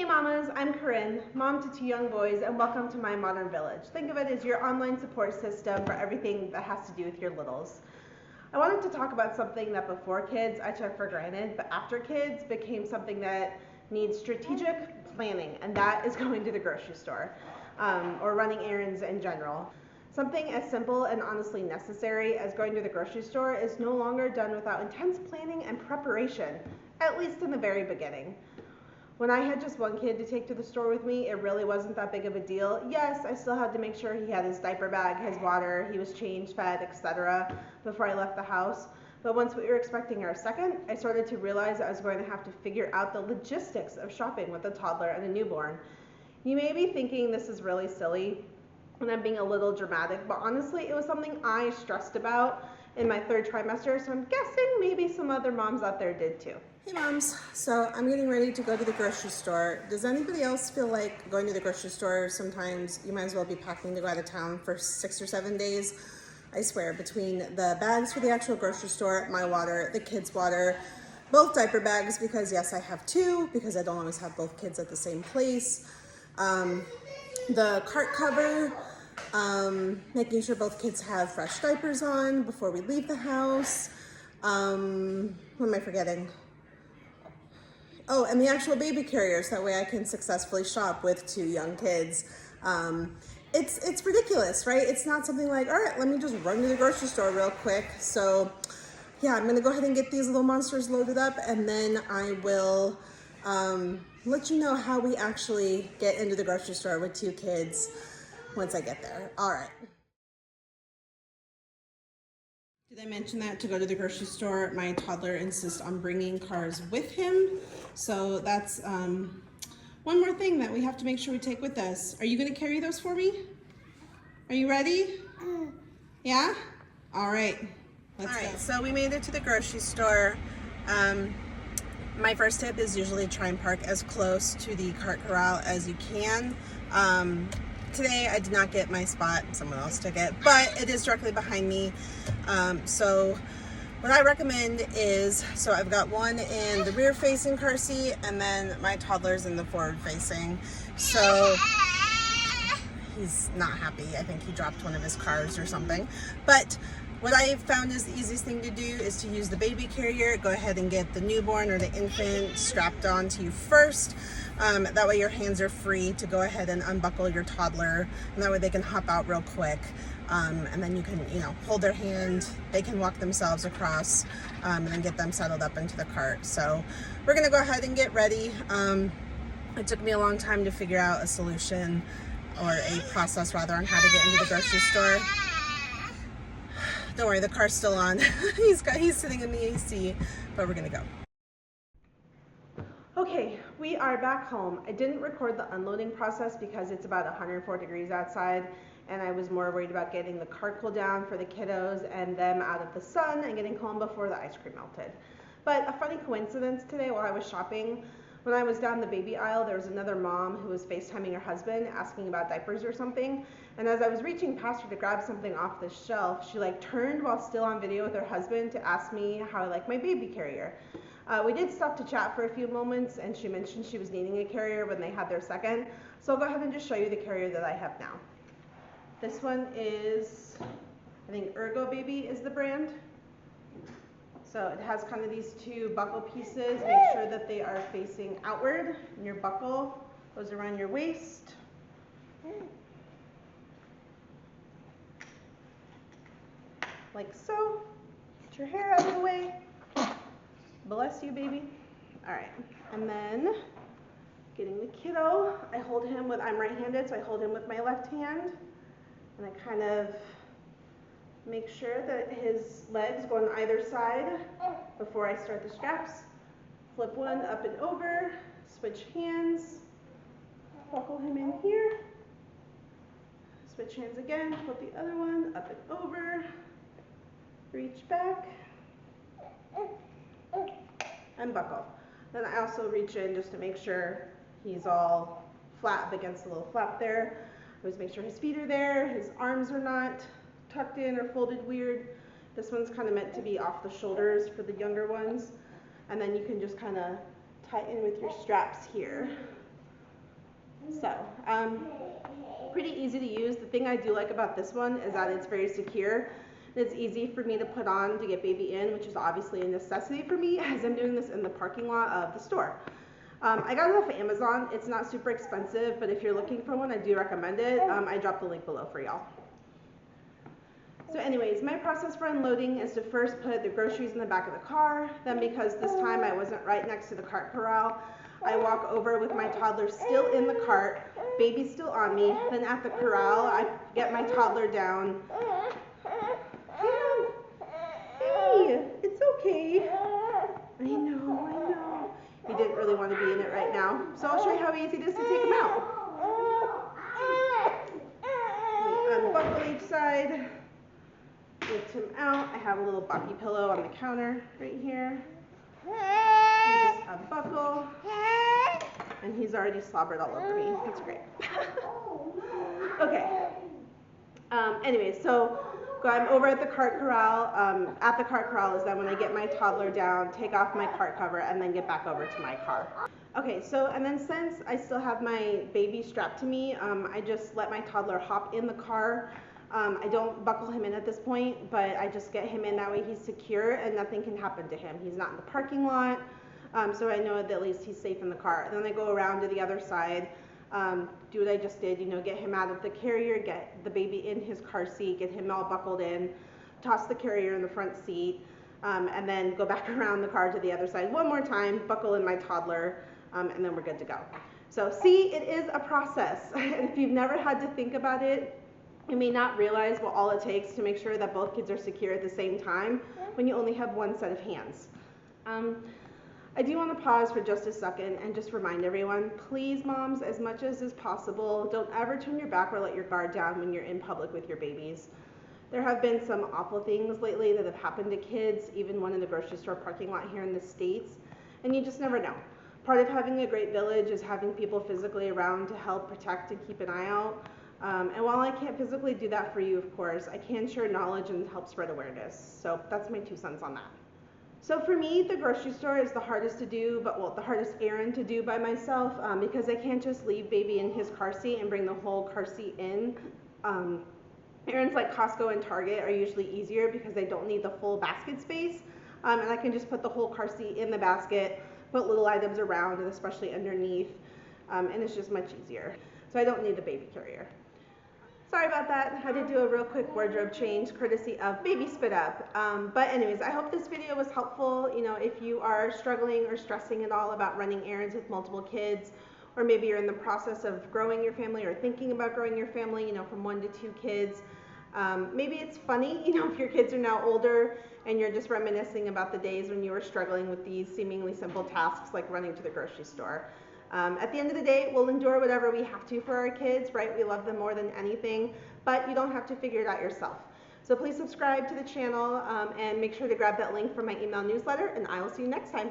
Hey mamas, I'm Corinne, mom to two young boys, and welcome to my modern village. Think of it as your online support system for everything that has to do with your littles. I wanted to talk about something that before kids I took for granted, but after kids became something that needs strategic planning, and that is going to the grocery store or running errands in general. Something as simple and honestly necessary as going to the grocery store is no longer done without intense planning and preparation, at least in the very beginning. When I had just one kid to take to the store with me, it really wasn't that big of a deal. Yes, I still had to make sure he had his diaper bag, his water, he was changed, fed, etc. before I left the house. But once we were expecting our second, I started to realize I was going to have to figure out the logistics of shopping with a toddler and a newborn. You may be thinking this is really silly and I'm being a little dramatic, but honestly, it was something I stressed about in my third trimester, so I'm guessing maybe some other moms out there did too. Hey moms, so I'm getting ready to go to the grocery store. Does anybody else feel like going to the grocery store sometimes you might as well be packing to go out of town for 6 or 7 days? I swear, between the bags for the actual grocery store, my water, the kids' water, both diaper bags, because yes, I have two, because I don't always have both kids at the same place, the cart cover, making sure both kids have fresh diapers on before we leave the house. What am I forgetting? Oh, and the actual baby carriers, that way I can successfully shop with two young kids. It's ridiculous, right? It's not something like, all right, let me just run to the grocery store real quick. So yeah, I'm gonna go ahead and get these little monsters loaded up, and then I will let you know how we actually get into the grocery store with two kids once I get there. All right. Did I mention that to go to the grocery store, my toddler insists on bringing cars with him? So that's one more thing that we have to make sure we take with us. Are you going to carry those for me? Are you ready? Yeah? All right. Let's go. So we made it to the grocery store. My first tip is usually try and park as close to the cart corral as you can. Today I did not get my spot, someone else took it, but it is directly behind me. So what I recommend is, so I've got one in the rear facing car seat and then my toddler's in the forward facing. So he's not happy. I think he dropped one of his cars or something. But what I've found is the easiest thing to do is to use the baby carrier. Go ahead and get the newborn or the infant strapped onto you first. That way your hands are free to go ahead and unbuckle your toddler, and that way they can hop out real quick. And then you can, hold their hand, they can walk themselves across, and then get them settled up into the cart. So we're gonna go ahead and get ready. It took me a long time to figure out a solution, or a process rather, on how to get into the grocery store. Don't worry, the car's still on. He's sitting in the AC, but we're gonna go. Okay, we are back home. I didn't record the unloading process because it's about 104 degrees outside, and I was more worried about getting the cart cooled down for the kiddos and them out of the sun and getting home before the ice cream melted. But a funny coincidence today, while I was shopping, when I was down the baby aisle, there was another mom who was FaceTiming her husband asking about diapers or something. And as I was reaching past her to grab something off the shelf, she turned while still on video with her husband to ask me how I like my baby carrier. We did stop to chat for a few moments, and she mentioned she was needing a carrier when they had their second. So I'll go ahead and just show you the carrier that I have now. This one is, I think Ergo Baby is the brand. So it has kind of these two buckle pieces. Make sure that they are facing outward, and your buckle goes around your waist. Like so. Get your hair out of the way. Bless you, baby. All right, and then getting the kiddo, I hold him with, I'm right-handed, so I hold him with my left hand, and I kind of make sure that his legs go on either side before I start the straps. Flip one up and over, switch hands, buckle him in here, switch hands again, flip the other one, up and over, reach back, and buckle. Then I also reach in just to make sure he's all flat up against the little flap there. I always make sure his feet are there, his arms are not tucked in or folded weird. This one's kind of meant to be off the shoulders for the younger ones. And then you can just kind of tighten with your straps here. So, pretty easy to use. The thing I do like about this one is that it's very secure. It's easy for me to put on to get baby in, which is obviously a necessity for me as I'm doing this in the parking lot of the store. I got it off of Amazon. It's not super expensive, but if you're looking for one, I do recommend it. I dropped the link below for y'all. So anyways, my process for unloading is to first put the groceries in the back of the car. Then because this time I wasn't right next to the cart corral, I walk over with my toddler still in the cart, baby still on me. Then at the corral, I get my toddler down. Hey, it's okay. I know. He didn't really want to be in it right now. So I'll show you how easy it is to take him out. We unbuckle each side. Lift him out. I have a little Bucky pillow on the counter right here. And just unbuckle. And he's already slobbered all over me. That's great. Okay. Anyway, so I'm over at the cart corral. At the cart corral is then when I get my toddler down, take off my cart cover, and then get back over to my car. Okay, so and then since I still have my baby strapped to me, I just let my toddler hop in the car. I don't buckle him in at this point, but I just get him in, that way he's secure and nothing can happen to him. He's not in the parking lot, so I know that at least he's safe in the car. And then I go around to the other side, do what I just did, get him out of the carrier, get the baby in his car seat, get him all buckled in, toss the carrier in the front seat, and then go back around the car to the other side one more time, buckle in my toddler, and then we're good to go. So see, it is a process. And if you've never had to think about it, you may not realize what all it takes to make sure that both kids are secure at the same time when you only have one set of hands. I do want to pause for just a second and just remind everyone, please moms, as much as is possible, don't ever turn your back or let your guard down when you're in public with your babies. There have been some awful things lately that have happened to kids, even one in the grocery store parking lot here in the States, and you just never know. Part of having a great village is having people physically around to help protect and keep an eye out. And while I can't physically do that for you, of course, I can share knowledge and help spread awareness. So that's my 2 cents on that. So for me, the grocery store is the hardest to do, the hardest errand to do by myself, because I can't just leave baby in his car seat and bring the whole car seat in. Errands like Costco and Target are usually easier because I don't need the full basket space, and I can just put the whole car seat in the basket, put little items around, and especially underneath, and it's just much easier. So I don't need the baby carrier. Sorry about that. I had to do a real quick wardrobe change courtesy of Baby Spit Up. But anyways, I hope this video was helpful. If you are struggling or stressing at all about running errands with multiple kids, or maybe you're in the process of growing your family or thinking about growing your family, from 1 to 2 kids. Maybe it's funny, if your kids are now older and you're just reminiscing about the days when you were struggling with these seemingly simple tasks like running to the grocery store. At the end of the day, we'll endure whatever we have to for our kids, right? We love them more than anything, but you don't have to figure it out yourself. So please subscribe to the channel and make sure to grab that link for my email newsletter, and I will see you next time.